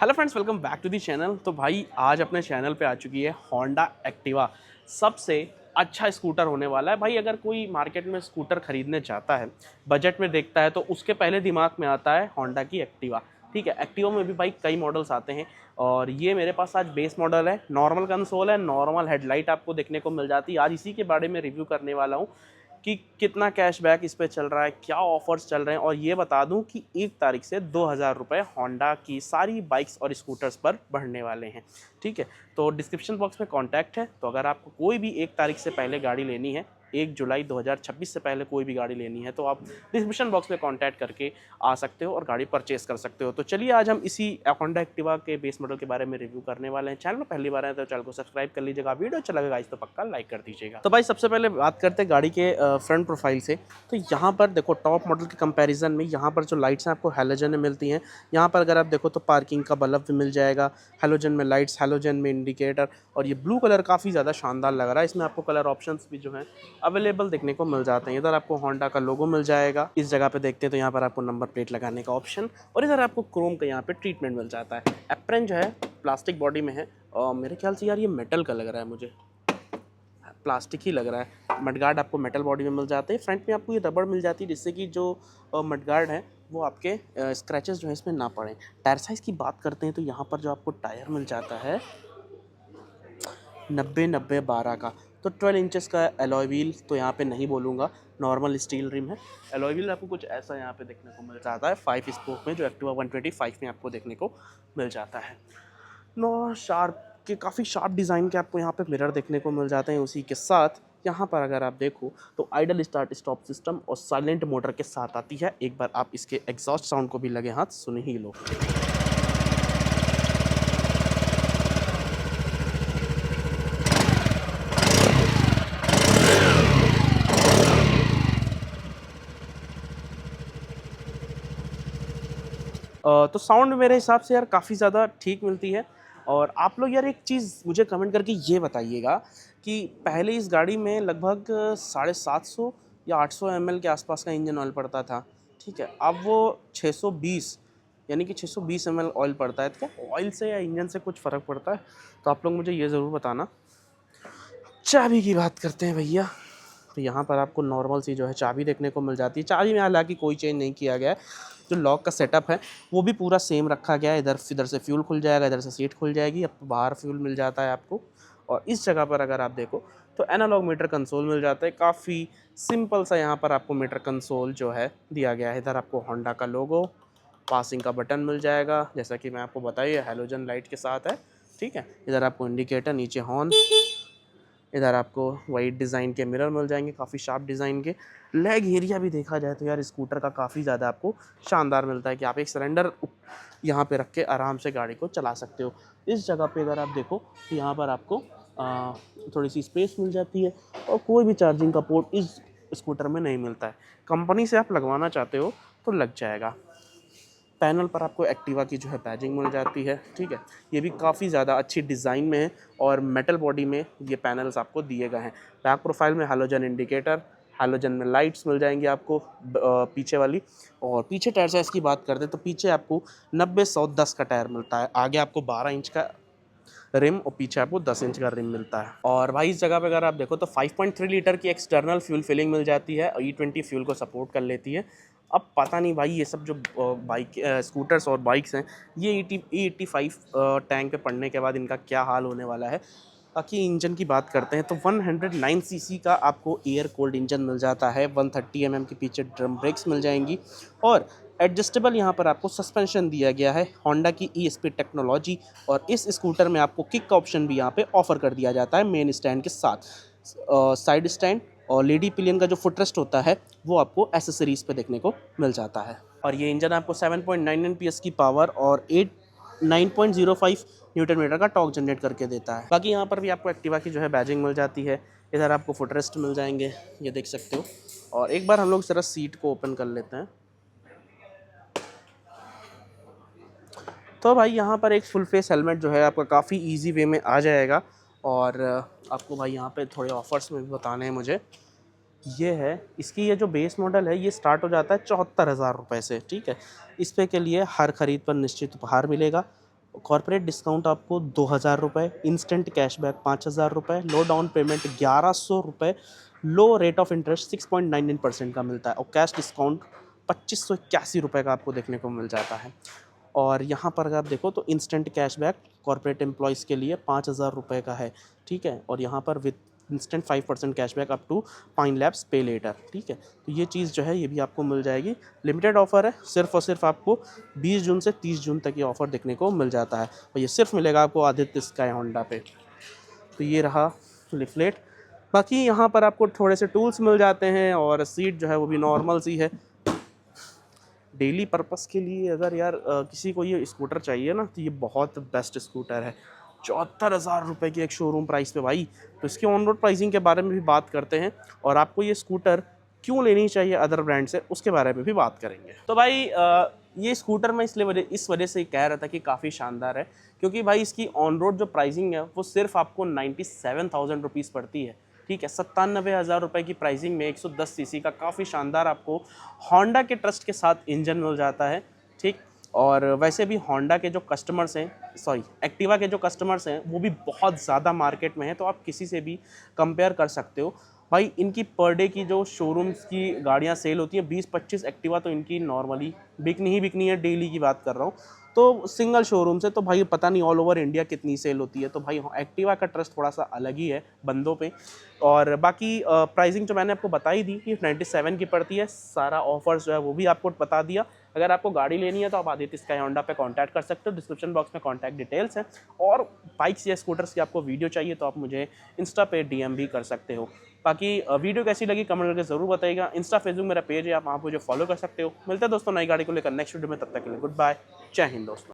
Hello friends, welcome back to the channel. तो भाई आज अपने चैनल पे आ चुकी है होंडा एक्टिवा। सबसे अच्छा स्कूटर होने वाला है भाई। अगर कोई मार्केट में स्कूटर खरीदने जाता है, बजट में देखता है, तो उसके पहले दिमाग में आता है होंडा की एक्टिवा। ठीक है, एक्टिवा में भी भाई कई मॉडल्स आते हैं और ये मेरे पास आज बेस मॉडल है। नॉर्मल कंसोल है, नॉर्मल हेडलाइट आपको देखने को मिल जाती है। आज इसी के बारे में रिव्यू करने वाला हूँ कि कितना कैशबैक इस पे चल रहा है, क्या ऑफर्स चल रहे हैं, और ये बता दूं कि 1 तारीख से 2,000 रुपये होंडा की सारी बाइक्स और स्कूटर्स पर बढ़ने वाले हैं। ठीक है, तो डिस्क्रिप्शन बॉक्स में कॉन्टैक्ट है। तो अगर आपको कोई भी 1 तारीख से पहले गाड़ी लेनी है, 1 जुलाई 2026 से पहले कोई भी गाड़ी लेनी है, तो आप डिस्क्रिप्शन बॉक्स में कॉन्टैक्ट करके आ सकते हो और गाड़ी परचेस कर सकते हो। तो चलिए आज हम इसी होंडा एक्टिवा के बेस मॉडल के बारे में रिव्यू करने वाले हैं। चैनल में पहली बार है तो चैनल को सब्सक्राइब कर लीजिएगा। वीडियो अच्छा लगेगा इस तो पक्का लाइक कर दीजिएगा। तो भाई सबसे पहले बात करते हैं गाड़ी के फ्रंट प्रोफाइल से। तो यहाँ पर देखो, टॉप मॉडल के कंपैरिजन में यहाँ पर जो लाइट्स हैं आपको हैलोजन में मिलती हैं। यहाँ पर अगर आप देखो तो पार्किंग का बल्ब भी मिल जाएगा, हैलोजन में लाइट्स, हैलोजन में इंडिकेटर, और ये ब्लू कलर काफ़ी ज़्यादा शानदार लग रहा है। इसमें आपको कलर ऑप्शंस भी जो हैं अवेलेबल देखने को मिल जाते हैं। इधर आपको होंडा का लोगो मिल जाएगा। इस जगह पे देखते हैं तो यहाँ पर आपको नंबर प्लेट लगाने का ऑप्शन, और इधर आपको क्रोम का यहाँ पे ट्रीटमेंट मिल जाता है। एप्रन जो है प्लास्टिक बॉडी में है और मेरे ख्याल से यार ये मेटल का लग रहा है, मुझे प्लास्टिक ही लग रहा है। मडगार्ड आपको मेटल बॉडी में मिल जाते हैं। फ्रंट में आपको ये रबड़ मिल जाती है जिससे कि जो मडगार्ड है वो आपके स्क्रैचेस जो है इसमें ना पड़े। टायर साइज़ की बात करते हैं तो यहाँ पर जो आपको टायर मिल जाता है 90-90-12 का। तो 12 इंचेस का एलॉय व्हील तो यहाँ पे नहीं बोलूँगा, नॉर्मल स्टील रिम है। एलॉय व्हील आपको कुछ ऐसा यहाँ पे देखने को मिल जाता है 5 स्पोक में, जो एक्टिवा 125 में आपको देखने को मिल जाता है। नो शार्प के काफ़ी शार्प डिज़ाइन के आपको यहाँ पे मिरर देखने को मिल जाते हैं। उसी के साथ यहाँ पर अगर आप देखो तो आइडल स्टार्ट स्टॉप सिस्टम और साइलेंट मोटर के साथ आती है। एक बार आप इसके एग्जॉस्ट साउंड को भी लगे हाथ सुन ही लो। तो साउंड मेरे हिसाब से यार काफ़ी ज़्यादा ठीक मिलती है। और आप लोग यार एक चीज़ मुझे कमेंट करके ये बताइएगा कि पहले इस गाड़ी में लगभग 750 या 800 ml के आसपास का इंजन ऑयल पड़ता था। ठीक है, अब वो 620 यानी कि 620 ml ऑयल पड़ता है। तो क्या ऑयल से या इंजन से कुछ फ़र्क पड़ता है? तो आप लोग मुझे ये ज़रूर बताना। चाबी की बात करते हैं भैया। तो यहाँ पर आपको नॉर्मल सी जो है चाबी देखने को मिल जाती है। चाबी में हालांकि कोई चेंज नहीं किया गया है। जो लॉक का सेटअप है वो भी पूरा सेम रखा गया है। इधर से फ्यूल खुल जाएगा, इधर से सीट खुल जाएगी, अब बाहर फ्यूल मिल जाता है आपको। और इस जगह पर अगर आप देखो तो एनालॉग मीटर कंसोल मिल जाता है। काफ़ी सिंपल सा यहाँ पर आपको मीटर कंसोल जो है दिया गया है। इधर आपको होंडा का लोगो, पासिंग का बटन मिल जाएगा, जैसा कि मैं आपको बताइए हैलोजन लाइट के साथ है। ठीक है, इधर आपको इंडिकेटर, नीचे हॉर्न, इधर आपको वाइट डिज़ाइन के मिरर मिल जाएंगे, काफ़ी शार्प डिज़ाइन के। लेग एरिया भी देखा जाए तो यार स्कूटर का काफ़ी ज़्यादा आपको शानदार मिलता है कि आप एक सिलेंडर यहाँ पे रख के आराम से गाड़ी को चला सकते हो। इस जगह पे अगर आप देखो तो यहाँ पर आपको थोड़ी सी स्पेस मिल जाती है, और कोई भी चार्जिंग का पोर्ट इस स्कूटर में नहीं मिलता है। कंपनी से आप लगवाना चाहते हो तो लग जाएगा। पैनल पर आपको एक्टिवा की जो है बैजिंग मिल जाती है। ठीक है, ये भी काफ़ी ज़्यादा अच्छी डिज़ाइन में है और मेटल बॉडी में ये पैनल्स आपको दिए गए हैं। बैक प्रोफाइल में हैलोजन इंडिकेटर, हैलोजन में लाइट्स मिल जाएंगी आपको पीछे वाली। और पीछे टायर साइज़ की बात करते हैं तो पीछे आपको 90-110 का टायर मिलता है। आगे आपको 12 इंच का रिम और पीछे आपको 10 इंच का रिम मिलता है। और भाई इस जगह पे अगर आप देखो तो 5.3 लीटर की एक्सटर्नल फ्यूल फिलिंग मिल जाती है और E20 फ्यूल को सपोर्ट कर लेती है। अब पता नहीं भाई ये सब जो बाइक स्कूटर्स और बाइक्स हैं, ये E85 टैंक पे पड़ने के बाद इनका क्या हाल होने वाला है। बाकी इंजन की बात करते हैं तो 109 सीसी का आपको एयर कोल्ड इंजन मिल जाता है। 130 mm के पीछे ड्रम ब्रेक्स मिल जाएंगी, और एडजस्टेबल यहाँ पर आपको सस्पेंशन दिया गया है होंडा की ESP टेक्नोलॉजी। और इस स्कूटर में आपको किक का ऑप्शन भी यहाँ पे ऑफर कर दिया जाता है मेन स्टैंड के साथ। साइड स्टैंड और लेडी पिलियन का जो फुटरेस्ट होता है वो आपको एसेसरीज पे देखने को मिल जाता है। और ये इंजन आपको 7.99 PS की पावर और 9.05 न्यूटन मीटर का टॉर्क जनरेट करके देता है। बाकी यहाँ पर भी आपको एक्टिवा की जो है बैजिंग मिल जाती है। इधर आपको फुटरेस्ट मिल जाएंगे, ये देख सकते हो। और एक बार हम लोग जरा सीट को ओपन कर लेते हैं। तो भाई यहाँ पर एक फुल फेस हेलमेट जो है आपका काफ़ी इजी वे में आ जाएगा। और आपको भाई यहाँ पे थोड़े ऑफर्स में भी बताने हैं मुझे। ये है इसकी, ये जो बेस मॉडल है ये स्टार्ट हो जाता है 74,000 रुपये से। ठीक है, इस पे के लिए हर ख़रीद पर निश्चित उपहार मिलेगा। कॉर्पोरेट डिस्काउंट आपको 2,000 रुपये, इंस्टेंट कैशबैक 5,000 रुपये, लो डाउन पेमेंट 1,100 रुपये, लो रेट ऑफ इंटरेस्ट 6.99% का मिलता है और कैश डिस्काउंट 2,581 रुपये का आपको देखने को मिल जाता है। और यहाँ पर अगर आप देखो तो इंस्टेंट कैशबैक कॉर्पोरेट एम्प्लॉयज़ के लिए 5,000 रुपये का है, ठीक है। और यहाँ पर with instant 5% cashback up to Pine Labs pay later, ठीक है। तो ये चीज़ जो है ये भी आपको मिल जाएगी। लिमिटेड ऑफर है, सिर्फ और सिर्फ आपको 20 जून से 30 जून तक ये ऑफ़र देखने को मिल जाता है और ये सिर्फ मिलेगा आपको आदित्य स्काई होंडा पे। तो ये रहा लिफलेट। बाकी यहाँ पर आपको थोड़े से टूल्स मिल जाते हैं और सीट जो है वो भी नॉर्मल सी है। डेली पर्पस के लिए अगर यार किसी को ये स्कूटर चाहिए ना तो ये बहुत बेस्ट स्कूटर है। 74,000 रुपये की एक शोरूम प्राइस पे भाई। तो इसके ऑन रोड प्राइसिंग के बारे में भी बात करते हैं और आपको ये स्कूटर क्यों लेनी चाहिए अदर ब्रांड से उसके बारे में भी बात करेंगे। तो भाई ये स्कूटर मैं इस वजह से कह रहा था कि काफ़ी शानदार है, क्योंकि भाई इसकी ऑन रोड जो प्राइसिंग है वो सिर्फ आपको 97,000 रुपीज़ पड़ती है, ठीक है। 97,000 रुपये की प्राइसिंग में 110 सीसी का काफ़ी शानदार आपको होंडा के ट्रस्ट के साथ इंजन मिल जाता है, ठीक। और वैसे भी होंडा के जो कस्टमर्स हैं, सॉरी एक्टिवा के जो कस्टमर्स हैं वो भी बहुत ज़्यादा मार्केट में हैं, तो आप किसी से भी कंपेयर कर सकते हो। भाई इनकी पर डे की जो शोरूम्स की गाड़ियां सेल होती हैं 20-25 एक्टिवा तो इनकी नॉर्मली बिकनी ही बिकनी है, डेली की बात कर रहा हूँ। तो सिंगल शोरूम से तो भाई पता नहीं ऑल ओवर इंडिया कितनी सेल होती है। तो भाई एक्टिवा का ट्रस्ट थोड़ा सा अलग ही है बंदों पे। और बाकी प्राइसिंग जो मैंने आपको बताई दी कि 97 की पड़ती है, सारा ऑफर्स जो है वो भी आपको बता दिया। अगर आपको गाड़ी लेनी है तो आप आदित्य स्काई होंडा पे कांटेक्ट कर सकते हो, डिस्क्रिप्शन बॉक्स में कांटेक्ट डिटेल्स हैं। और बाइक्स या स्कूटर्स की आपको वीडियो चाहिए तो आप मुझे इंस्टा पे डीएम भी कर सकते हो। बाकी वीडियो कैसी लगी कमेंट करके ज़रूर बताइएगा। इंस्टा फेसबुक मेरा पेज है, आप वहाँ मुझे फॉलो कर सकते हो। मिलते हैं दोस्तों नई गाड़ी को लेकर नेक्स्ट वीडियो में, तब तक के लिए गुड बाय, जय हिंद दोस्तों।